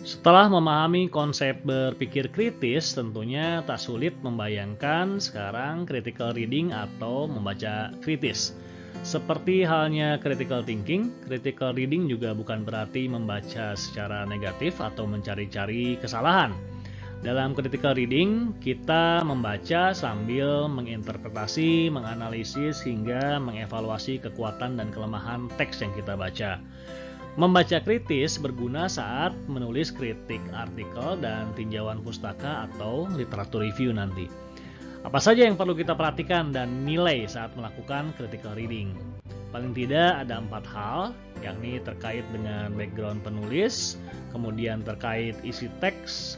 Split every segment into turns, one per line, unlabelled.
Setelah memahami konsep berpikir kritis, tentunya tak sulit membayangkan sekarang critical reading atau membaca kritis. Seperti halnya critical thinking, critical reading juga bukan berarti membaca secara negatif atau mencari-cari kesalahan. Dalam critical reading, kita membaca sambil menginterpretasi, menganalisis, hingga mengevaluasi kekuatan dan kelemahan teks yang kita baca. Membaca kritis berguna saat menulis kritik artikel dan tinjauan pustaka atau literatur review nanti. Apa saja yang perlu kita perhatikan dan nilai saat melakukan critical reading? Paling tidak ada 4 hal, yakni terkait dengan background penulis, kemudian terkait isi teks,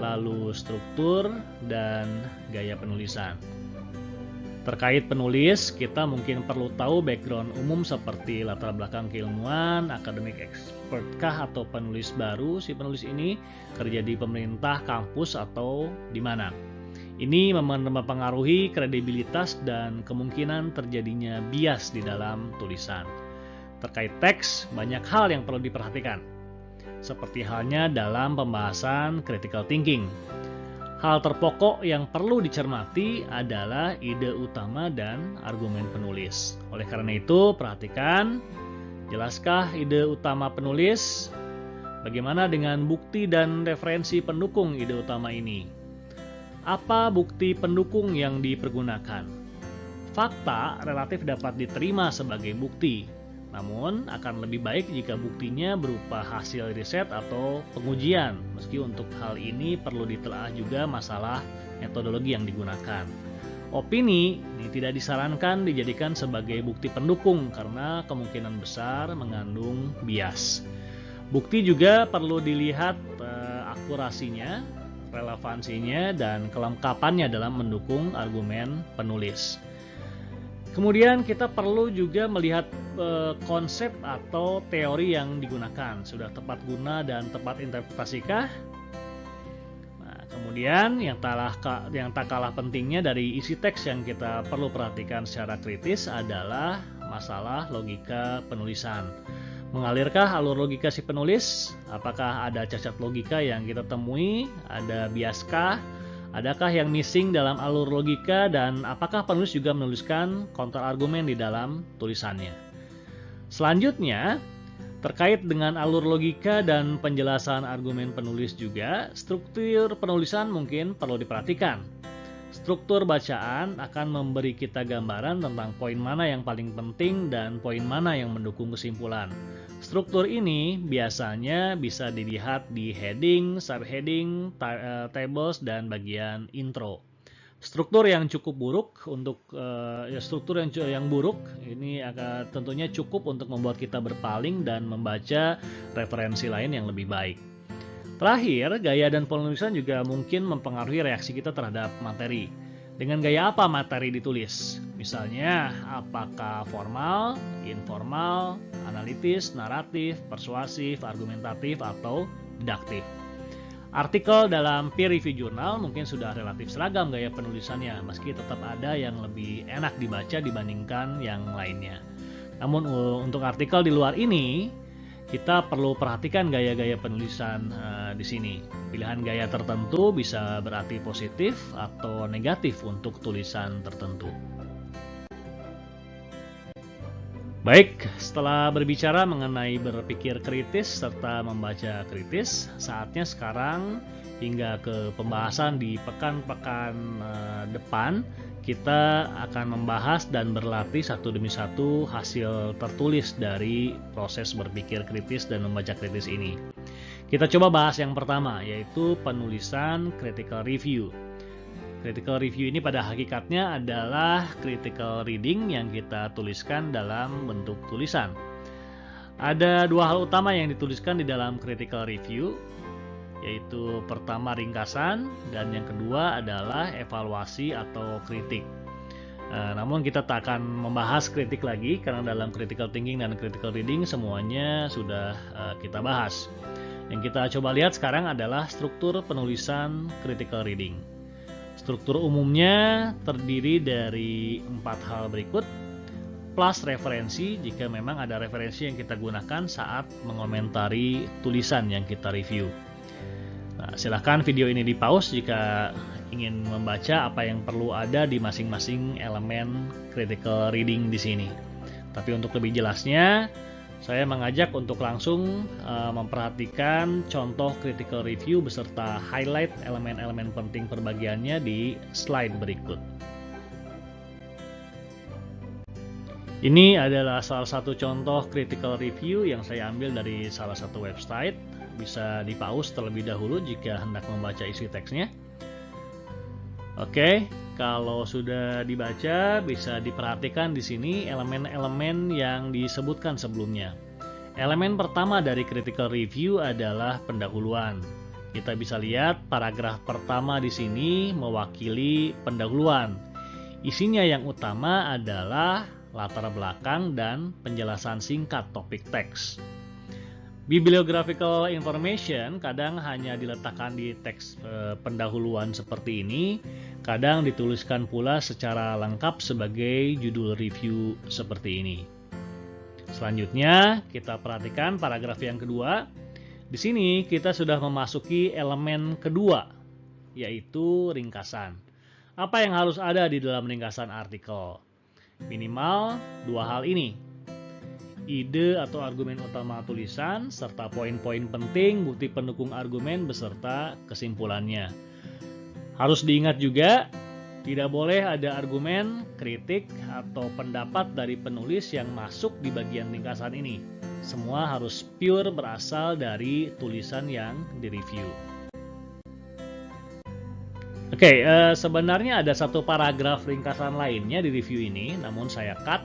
lalu struktur, dan gaya penulisan. Terkait penulis, kita mungkin perlu tahu background umum seperti latar belakang keilmuan, akademik expertkah atau penulis baru si penulis ini, kerja di pemerintah, kampus, atau di mana. Ini mempengaruhi kredibilitas dan kemungkinan terjadinya bias di dalam tulisan. Terkait teks, banyak hal yang perlu diperhatikan, seperti halnya dalam pembahasan critical thinking. Hal terpokok yang perlu dicermati adalah ide utama dan argumen penulis. Oleh karena itu, perhatikan, jelaskah ide utama penulis? Bagaimana dengan bukti dan referensi pendukung ide utama ini? Apa bukti pendukung yang dipergunakan? Fakta relatif dapat diterima sebagai bukti, namun akan lebih baik jika buktinya berupa hasil riset atau pengujian, meski untuk hal ini perlu ditelaah juga masalah metodologi yang digunakan. Opini ini tidak disarankan dijadikan sebagai bukti pendukung karena kemungkinan besar mengandung bias. Bukti juga perlu dilihat akurasinya, relevansinya, dan kelengkapannya dalam mendukung argumen penulis. Kemudian kita perlu juga melihat konsep atau teori yang digunakan. Sudah tepat guna dan tepat interpretasikah? Nah, kemudian yang tak kalah pentingnya dari isi teks yang kita perlu perhatikan secara kritis adalah masalah logika penulisan. Mengalirkah alur logika si penulis? Apakah ada cacat logika yang kita temui? Ada biaskah? Adakah yang missing dalam alur logika, dan apakah penulis juga menuliskan counter argumen di dalam tulisannya? Selanjutnya, terkait dengan alur logika dan penjelasan argumen penulis juga, struktur penulisan mungkin perlu diperhatikan. Struktur bacaan akan memberi kita gambaran tentang poin mana yang paling penting dan poin mana yang mendukung kesimpulan. Struktur ini biasanya bisa dilihat di heading, subheading, tables, dan bagian intro. Struktur yang cukup buruk yang buruk ini akan tentunya cukup untuk membuat kita berpaling dan membaca referensi lain yang lebih baik. Terakhir, gaya dan penulisan juga mungkin mempengaruhi reaksi kita terhadap materi. Dengan gaya apa materi ditulis? Misalnya, apakah formal, informal, analitis, naratif, persuasif, argumentatif, atau didaktif. Artikel dalam peer review jurnal mungkin sudah relatif seragam gaya penulisannya, meski tetap ada yang lebih enak dibaca dibandingkan yang lainnya. Namun untuk artikel di luar ini, kita perlu perhatikan gaya-gaya penulisan di sini. Pilihan gaya tertentu bisa berarti positif atau negatif untuk tulisan tertentu. Baik, setelah berbicara mengenai berpikir kritis serta membaca kritis, saatnya sekarang hingga ke pembahasan di pekan-pekan depan, kita akan membahas dan berlatih satu demi satu hasil tertulis dari proses berpikir kritis dan membaca kritis ini. Kita coba bahas yang pertama, yaitu penulisan critical review. Critical review ini pada hakikatnya adalah critical reading yang kita tuliskan dalam bentuk tulisan. Ada 2 hal utama yang dituliskan di dalam critical review, yaitu pertama ringkasan dan yang kedua adalah evaluasi atau kritik. Namun kita tak akan membahas kritik lagi karena dalam critical thinking dan critical reading semuanya sudah kita bahas. Yang kita coba lihat sekarang adalah struktur penulisan critical reading. Struktur umumnya terdiri dari 4 hal berikut, plus referensi jika memang ada referensi yang kita gunakan saat mengomentari tulisan yang kita review. Nah, silahkan video ini di pause jika ingin membaca apa yang perlu ada di masing-masing elemen critical reading di sini. Tapi untuk lebih jelasnya, saya mengajak untuk langsung memperhatikan contoh critical review beserta highlight elemen-elemen penting perbagiannya di slide berikut. Ini adalah salah satu contoh critical review yang saya ambil dari salah satu website. Bisa di pause terlebih dahulu jika hendak membaca isi teksnya. Oke, kalau sudah dibaca bisa diperhatikan di sini elemen-elemen yang disebutkan sebelumnya. Elemen pertama dari critical review adalah pendahuluan. Kita bisa lihat paragraf pertama di sini mewakili pendahuluan. Isinya yang utama adalah latar belakang dan penjelasan singkat topik teks. Bibliographical information kadang hanya diletakkan di teks pendahuluan seperti ini, kadang dituliskan pula secara lengkap sebagai judul review seperti ini. Selanjutnya, kita perhatikan paragraf yang kedua. Di sini kita sudah memasuki elemen kedua, yaitu ringkasan. Apa yang harus ada di dalam ringkasan artikel? Minimal dua hal ini. Ide atau argumen utama tulisan, serta poin-poin penting, bukti pendukung argumen, beserta kesimpulannya. Harus diingat juga, tidak boleh ada argumen, kritik, atau pendapat dari penulis yang masuk di bagian ringkasan ini. Semua harus pure berasal dari tulisan yang direview. Oke, sebenarnya ada satu paragraf ringkasan lainnya di review ini, namun saya cut.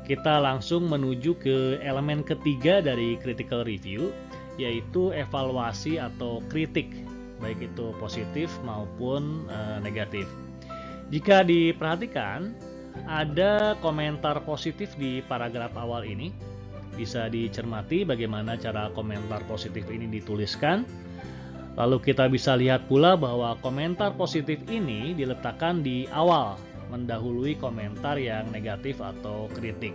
Kita langsung menuju ke elemen ketiga dari critical review, yaitu evaluasi atau kritik, baik itu positif maupun negatif. Jika diperhatikan, ada komentar positif di paragraf awal ini. Bisa dicermati bagaimana cara komentar positif ini dituliskan. Lalu kita bisa lihat pula bahwa komentar positif ini diletakkan di awal, mendahului komentar yang negatif atau kritik.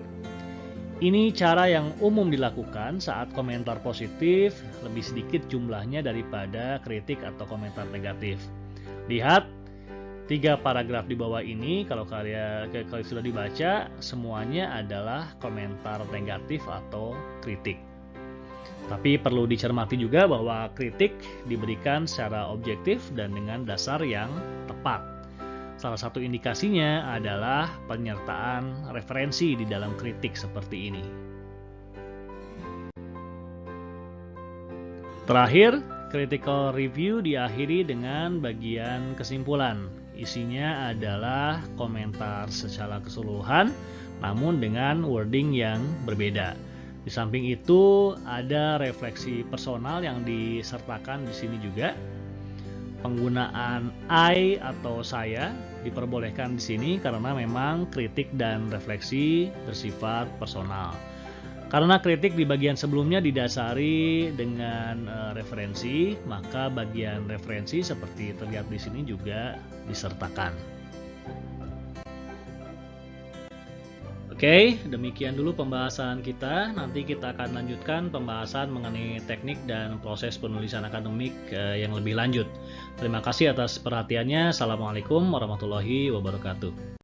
Ini cara yang umum dilakukan saat komentar positif lebih sedikit jumlahnya daripada kritik atau komentar negatif. Lihat 3 paragraf di bawah ini, kalau kalian sudah dibaca, semuanya adalah komentar negatif atau kritik. Tapi perlu dicermati juga bahwa kritik diberikan secara objektif dan dengan dasar yang tepat. Salah satu indikasinya adalah penyertaan referensi di dalam kritik seperti ini. Terakhir, critical review diakhiri dengan bagian kesimpulan. Isinya adalah komentar secara keseluruhan, namun dengan wording yang berbeda. Di samping itu, ada refleksi personal yang disertakan di sini juga. Penggunaan I atau saya diperbolehkan di sini karena memang kritik dan refleksi bersifat personal. Karena kritik di bagian sebelumnya didasari dengan referensi, maka bagian referensi seperti terlihat di sini juga disertakan. Oke, demikian dulu pembahasan kita. Nanti kita akan lanjutkan pembahasan mengenai teknik dan proses penulisan akademik yang lebih lanjut. Terima kasih atas perhatiannya. Assalamualaikum warahmatullahi wabarakatuh.